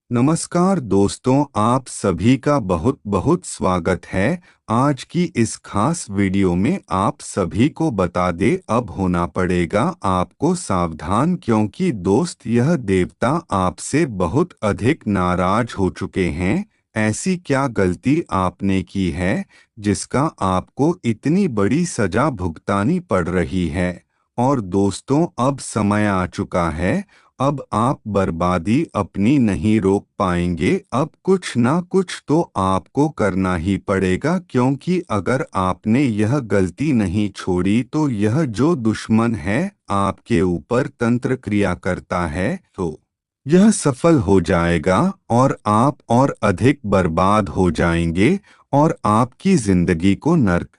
नमस्कार दोस्तों, आप सभी का बहुत बहुत स्वागत है। आज की इस खास वीडियो में आप सभी को बता दे अब होना पड़ेगा आपको सावधान, क्योंकि दोस्त यह देवता आपसे बहुत अधिक नाराज हो चुके हैं। ऐसी क्या गलती आपने की है जिसका आपको इतनी बड़ी सजा भुगतानी पड़ रही है। और दोस्तों, अब समय आ चुका है। अब आप बर्बादी अपनी नहीं रोक पाएंगे। अब कुछ ना कुछ तो आपको करना ही पड़ेगा, क्योंकि अगर आपने यह गलती नहीं छोड़ी तो यह जो दुश्मन है आपके ऊपर तंत्र क्रिया करता है, तो यह सफल हो जाएगा और आप और अधिक बर्बाद हो जाएंगे और आपकी जिंदगी को नर्क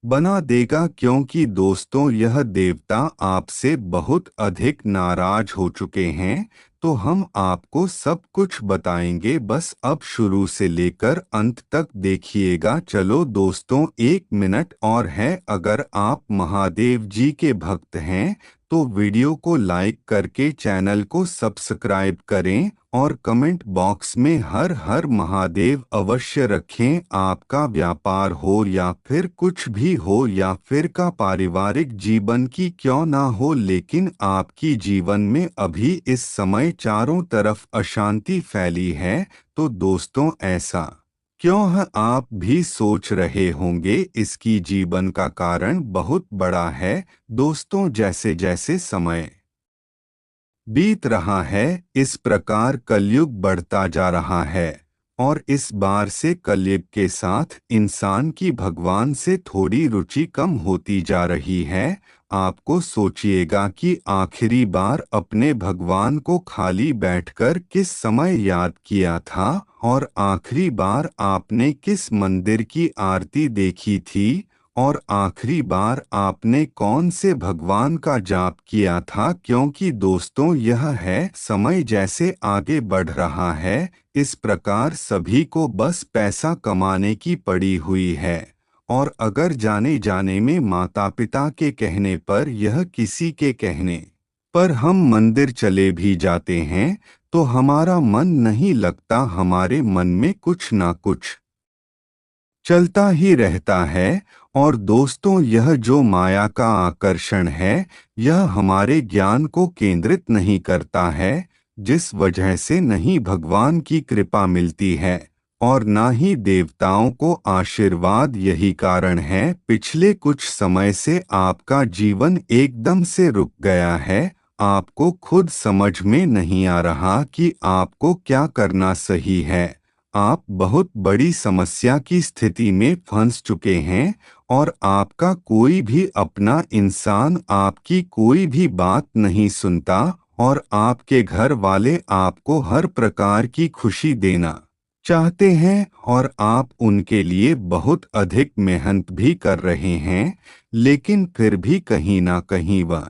बना देगा। क्योंकि दोस्तों, यह देवता आपसे बहुत अधिक नाराज हो चुके हैं। तो हम आपको सब कुछ बताएंगे, बस अब शुरू से लेकर अंत तक देखिएगा। चलो दोस्तों, 1 मिनट और है। अगर आप महादेव जी के भक्त हैं तो वीडियो को लाइक करके चैनल को सब्सक्राइब करें और कमेंट बॉक्स में हर हर महादेव अवश्य रखें। आपका व्यापार हो या फिर कुछ भी हो या फिर का पारिवारिक जीवन की क्यों ना हो, लेकिन आपकी जीवन में अभी इस समय चारों तरफ अशांति फैली है। तो दोस्तों, ऐसा क्यों है आप भी सोच रहे होंगे। इसकी जीवन का कारण बहुत बड़ा है। दोस्तों, जैसे जैसे समय बीत रहा है, इस प्रकार कलयुग बढ़ता जा रहा है। और इस बार से कलयुग के साथ इंसान की भगवान से थोड़ी रुचि कम होती जा रही है। आपको सोचिएगा कि आखिरी बार अपने भगवान को खाली बैठकर किस समय याद किया था, और आखिरी बार आपने किस मंदिर की आरती देखी थी, और आखिरी बार आपने कौन से भगवान का जाप किया था। क्योंकि दोस्तों, यह है समय जैसे आगे बढ़ रहा है, इस प्रकार सभी को बस पैसा कमाने की पड़ी हुई है। और अगर जाने जाने में माता पिता के कहने पर, यह किसी के कहने पर हम मंदिर चले भी जाते हैं तो हमारा मन नहीं लगता। हमारे मन में कुछ ना कुछ चलता ही रहता है। और दोस्तों, यह जो माया का आकर्षण है, यह हमारे ज्ञान को केंद्रित नहीं करता है, जिस वजह से नहीं भगवान की कृपा मिलती है और ना ही देवताओं को आशीर्वाद। यही कारण है पिछले कुछ समय से आपका जीवन एकदम से रुक गया है। आपको खुद समझ में नहीं आ रहा कि आपको क्या करना सही है। आप बहुत बड़ी समस्या की स्थिति में फंस चुके हैं और आपका कोई भी अपना इंसान आपकी कोई भी बात नहीं सुनता, और आपके घर वाले आपको हर प्रकार की खुशी देना चाहते हैं और आप उनके लिए बहुत अधिक मेहनत भी कर रहे हैं, लेकिन फिर भी कहीं ना कहीं वह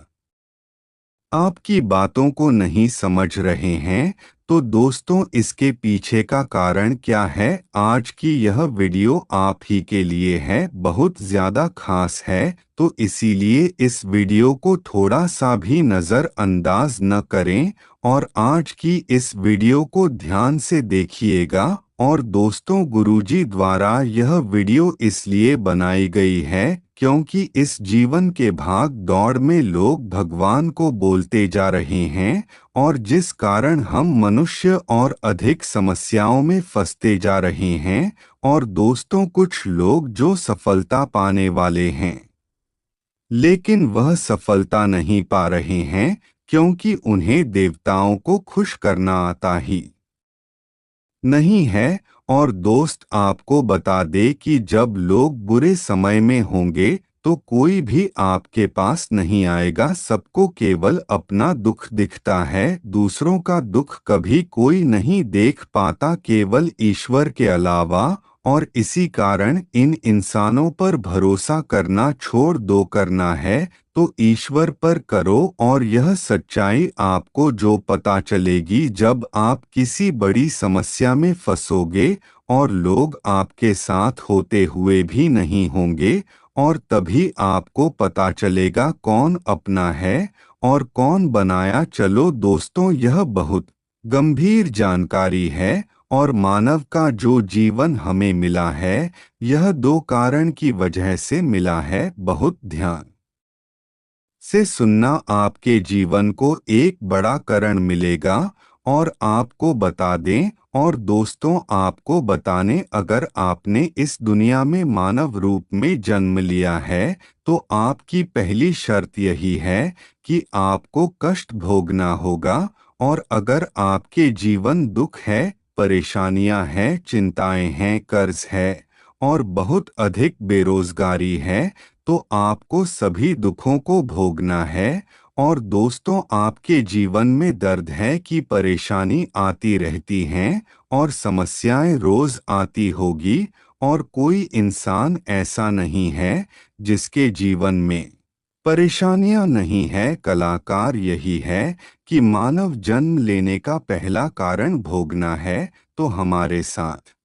आपकी बातों को नहीं समझ रहे हैं। तो दोस्तों, इसके पीछे का कारण क्या है? आज की यह वीडियो आप ही के लिए है, बहुत ज़्यादा खास है। तो इसीलिए इस वीडियो को थोड़ा सा भी नज़रअंदाज न करें और आज की इस वीडियो को ध्यान से देखिएगा। और दोस्तों, गुरुजी द्वारा यह वीडियो इसलिए बनाई गई है क्योंकि इस जीवन के भाग दौड़ में लोग भगवान को बोलते जा रहे हैं, और जिस कारण हम मनुष्य और अधिक समस्याओं में फंसते जा रहे हैं। और दोस्तों, कुछ लोग जो सफलता पाने वाले हैं, लेकिन वह सफलता नहीं पा रहे हैं, क्योंकि उन्हें देवताओं को खुश करना आता ही नहीं है। और दोस्त, आपको बता दे कि जब लोग बुरे समय में होंगे तो कोई भी आपके पास नहीं आएगा। सबको केवल अपना दुख दिखता है, दूसरों का दुख कभी कोई नहीं देख पाता, केवल ईश्वर के अलावा। और इसी कारण इन इंसानों पर भरोसा करना छोड़ दो। करना है तो ईश्वर पर करो। और यह सच्चाई आपको जो पता चलेगी जब आप किसी बड़ी समस्या में फंसोगे और लोग आपके साथ होते हुए भी नहीं होंगे, और तभी आपको पता चलेगा कौन अपना है और कौन बनाया। चलो दोस्तों, यह बहुत गंभीर जानकारी है और मानव का जो जीवन हमें मिला है यह दो कारण की वजह से मिला है। बहुत ध्यान से सुनना, आपके जीवन को एक बड़ा करण मिलेगा और आपको बता दें और दोस्तों आपको बताने, अगर आपने इस दुनिया में मानव रूप में जन्म लिया है तो आपकी पहली शर्त यही है कि आपको कष्ट भोगना होगा। और अगर आपके जीवन दुख है, परेशानियां हैं, चिंताएं हैं, कर्ज है और बहुत अधिक बेरोजगारी है तो आपको सभी दुखों को भोगना है। और दोस्तों आपके जीवन में दर्द है कि परेशानी आती रहती हैं और समस्याएं रोज आती होगी और कोई इंसान ऐसा नहीं है जिसके जीवन में परेशानियां नहीं है। कलाकार यही है कि मानव जन्म लेने का पहला कारण भोगना है तो हमारे साथ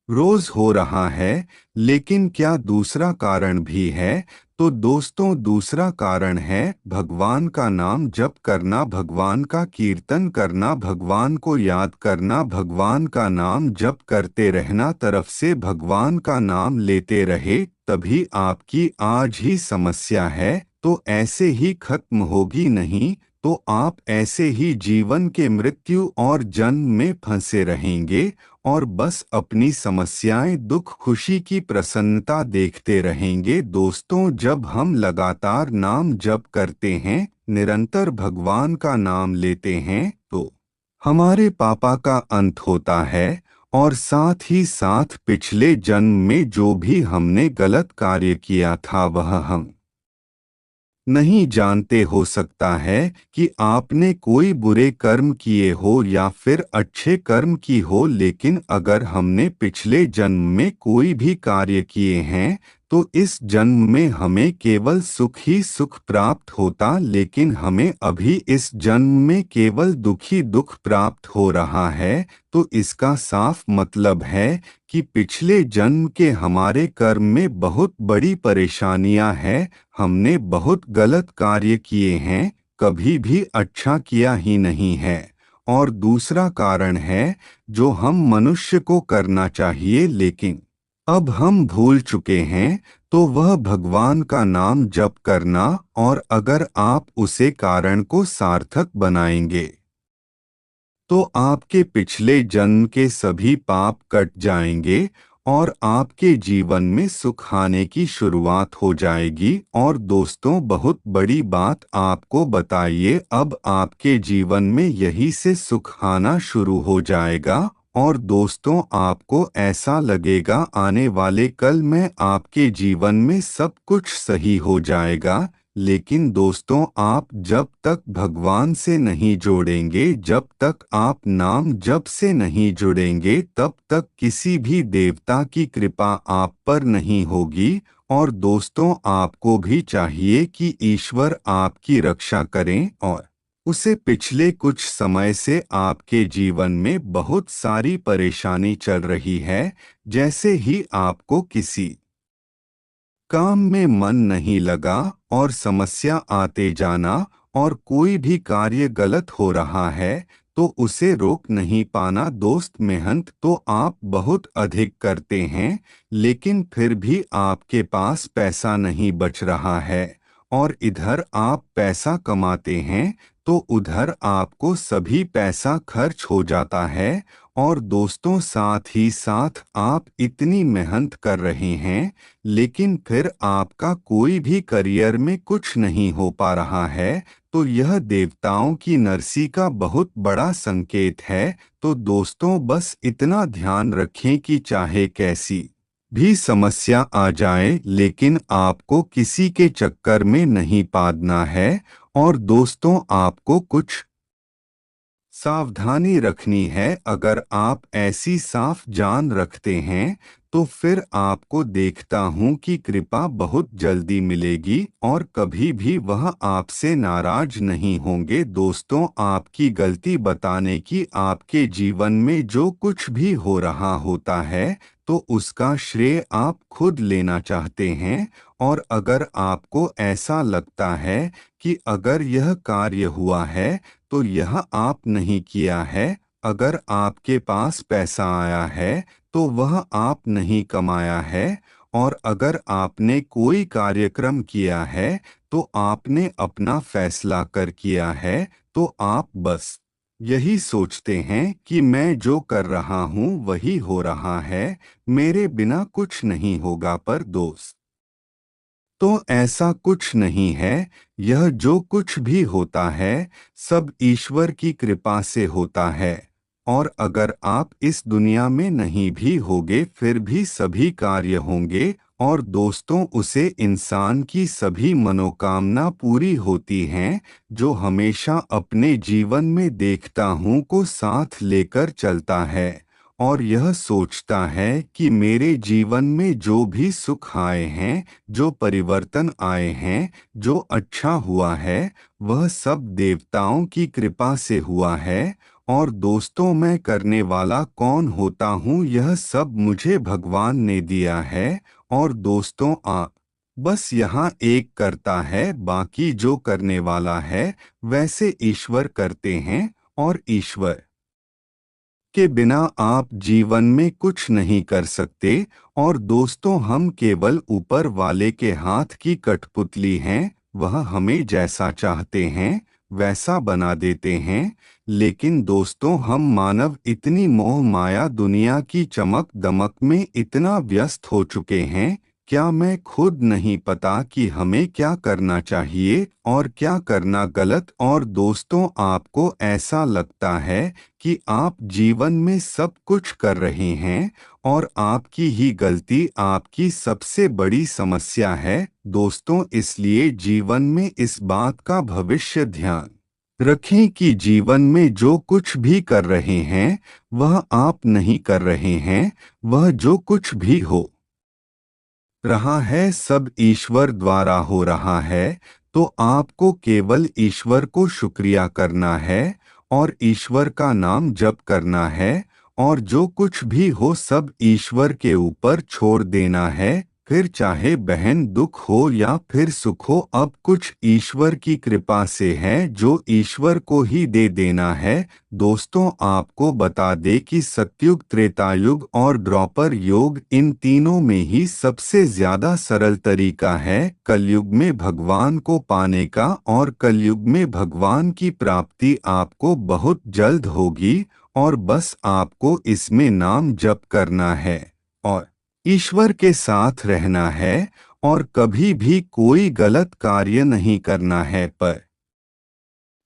रोज हो रहा है। लेकिन क्या दूसरा कारण भी है? तो दोस्तों दूसरा कारण है भगवान का नाम जप करना, भगवान का कीर्तन करना, भगवान को याद करना, भगवान का नाम जप करते रहना, तरफ से भगवान का नाम लेते रहे, तभी आपकी आज ही समस्या है तो ऐसे ही खत्म होगी, नहीं तो आप ऐसे ही जीवन के मृत्यु और जन्म में फंसे रहेंगे और बस अपनी समस्याएं, दुख, खुशी की प्रसन्नता देखते रहेंगे। दोस्तों जब हम लगातार नाम जप करते हैं, निरंतर भगवान का नाम लेते हैं तो हमारे पापा का अंत होता है और साथ ही साथ पिछले जन्म में जो भी हमने गलत कार्य किया था वह हम नहीं जानते। हो सकता है कि आपने कोई बुरे कर्म किए हो या फिर अच्छे कर्म की हो, लेकिन अगर हमने पिछले जन्म में कोई भी कार्य किए हैं तो इस जन्म में हमें केवल सुख ही सुख प्राप्त होता, लेकिन हमें अभी इस जन्म में केवल दुख ही दुख प्राप्त हो रहा है। तो इसका साफ मतलब है कि पिछले जन्म के हमारे कर्म में बहुत बड़ी परेशानियां हैं, हमने बहुत गलत कार्य किए हैं, कभी भी अच्छा किया ही नहीं है। और दूसरा कारण है जो हम मनुष्य को करना चाहिए लेकिन अब हम भूल चुके हैं, तो वह भगवान का नाम जप करना। और अगर आप उसे कारण को सार्थक बनाएंगे तो आपके पिछले जन्म के सभी पाप कट जाएंगे और आपके जीवन में सुख आने की शुरुआत हो जाएगी। और दोस्तों बहुत बड़ी बात आपको बताइए, अब आपके जीवन में यही से सुख आना शुरू हो जाएगा और दोस्तों आपको ऐसा लगेगा आने वाले कल में आपके जीवन में सब कुछ सही हो जाएगा। लेकिन दोस्तों आप जब तक भगवान से नहीं जोड़ेंगे, जब तक आप नाम जप से नहीं जुड़ेंगे, तब तक किसी भी देवता की कृपा आप पर नहीं होगी। और दोस्तों आपको भी चाहिए कि ईश्वर आपकी रक्षा करें। और उसे पिछले कुछ समय से आपके जीवन में बहुत सारी परेशानी चल रही है, जैसे ही आपको किसी काम में मन नहीं लगा और समस्या आते जाना और कोई भी कार्य गलत हो रहा है तो उसे रोक नहीं पाना। दोस्त मेहनत तो आप बहुत अधिक करते हैं लेकिन फिर भी आपके पास पैसा नहीं बच रहा है और इधर आप पैसा कमाते हैं तो उधर आपको सभी पैसा खर्च हो जाता है। और दोस्तों साथ ही साथ आप इतनी मेहनत कर रहे हैं लेकिन फिर आपका कोई भी करियर में कुछ नहीं हो पा रहा है, तो यह देवताओं की नरसी का बहुत बड़ा संकेत है। तो दोस्तों बस इतना ध्यान रखें कि चाहे कैसी भी समस्या आ जाए लेकिन आपको किसी के चक्कर में नहीं पड़ना है। और दोस्तों आपको कुछ सावधानी रखनी है। अगर आप ऐसी साफ जान रखते हैं तो फिर आपको देखता हूँ कि कृपा बहुत जल्दी मिलेगी और कभी भी वह आपसे नाराज नहीं होंगे। दोस्तों आपकी गलती बताने की, आपके जीवन में जो कुछ भी हो रहा होता है तो उसका श्रेय आप खुद लेना चाहते हैं। और अगर आपको ऐसा लगता है कि अगर यह कार्य हुआ है तो यह आप नहीं किया है। अगर आपके पास पैसा आया है तो वह आप नहीं कमाया है। और अगर आपने कोई कार्यक्रम किया है तो आपने अपना फैसला कर किया है। तो आप बस यही सोचते हैं कि मैं जो कर रहा हूँ वही हो रहा है, मेरे बिना कुछ नहीं होगा। पर दोस्त, तो ऐसा कुछ नहीं है। यह जो कुछ भी होता है सब ईश्वर की कृपा से होता है। और अगर आप इस दुनिया में नहीं भी होगे फिर भी सभी कार्य होंगे। और दोस्तों, उसे इंसान की सभी मनोकामना पूरी होती हैं जो हमेशा अपने जीवन में देखता हूँ को साथ लेकर चलता है। और यह सोचता है कि मेरे जीवन में जो भी सुख आए हैं, जो परिवर्तन आए हैं, जो अच्छा हुआ है, वह सब देवताओं की कृपा से हुआ है। और दोस्तों, मैं करने वाला कौन होता हूँ यह सब मुझे भगवान ने दिया है। और दोस्तों, आप बस यहाँ एक करता है, बाकी जो करने वाला है वैसे ईश्वर करते हैं। और ईश्वर के बिना आप जीवन में कुछ नहीं कर सकते। और दोस्तों, हम केवल ऊपर वाले के हाथ की कठपुतली हैं। वह हमें जैसा चाहते हैं वैसा बना देते हैं। लेकिन दोस्तों, हम मानव इतनी मोह माया दुनिया की चमक दमक में इतना व्यस्त हो चुके हैं, क्या मैं खुद नहीं पता कि हमें क्या करना चाहिए और क्या करना गलत। और दोस्तों, आपको ऐसा लगता है कि आप जीवन में सब कुछ कर रहे हैं और आपकी ही गलती आपकी सबसे बड़ी समस्या है। दोस्तों, इसलिए जीवन में इस बात का भविष्य ध्यान रखें कि जीवन में जो कुछ भी कर रहे हैं वह आप नहीं कर रहे हैं। वह जो कुछ भी हो रहा है सब ईश्वर द्वारा हो रहा है। तो आपको केवल ईश्वर को शुक्रिया करना है और ईश्वर का नाम जप करना है। और जो कुछ भी हो सब ईश्वर के ऊपर छोड़ देना है। फिर चाहे बहन दुख हो या फिर सुख हो, अब कुछ ईश्वर की कृपा से है जो ईश्वर को ही दे देना है। दोस्तों, आपको बता दे कि सतयुग, त्रेतायुग और द्वापर युग, इन तीनों में ही सबसे ज्यादा सरल तरीका है कलयुग में भगवान को पाने का। और कलयुग में भगवान की प्राप्ति आपको बहुत जल्द होगी। और बस आपको इसमें नाम जप करना है और ईश्वर के साथ रहना है और कभी भी कोई गलत कार्य नहीं करना है। पर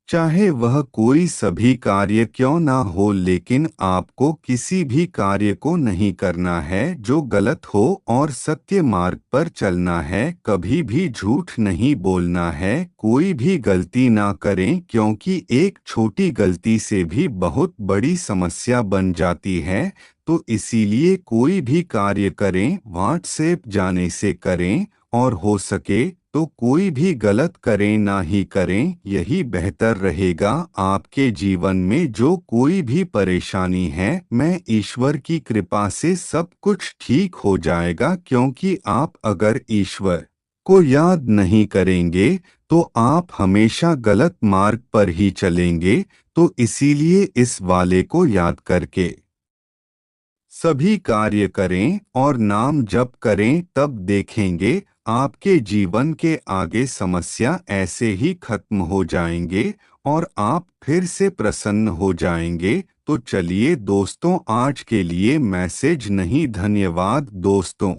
चाहे वह कोई सभी कार्य क्यों ना हो, लेकिन आपको किसी भी कार्य को नहीं करना है जो गलत हो। और सत्य मार्ग पर चलना है, कभी भी झूठ नहीं बोलना है, कोई भी गलती ना करें, क्योंकि एक छोटी गलती से भी बहुत बड़ी समस्या बन जाती है। तो इसीलिए कोई भी कार्य करें व्हाट्सएप जाने से करें, और हो सके तो कोई भी गलत करें ना ही करें, यही बेहतर रहेगा। आपके जीवन में जो कोई भी परेशानी है, मैं ईश्वर की कृपा से सब कुछ ठीक हो जाएगा। क्योंकि आप अगर ईश्वर को याद नहीं करेंगे तो आप हमेशा गलत मार्ग पर ही चलेंगे। तो इसीलिए इस वाले को याद करके सभी कार्य करें और नाम जप करें, तब देखेंगे आपके जीवन के आगे समस्या ऐसे ही खत्म हो जाएंगे और आप फिर से प्रसन्न हो जाएंगे। तो चलिए दोस्तों, आज के लिए मैसेज नहीं, धन्यवाद दोस्तों।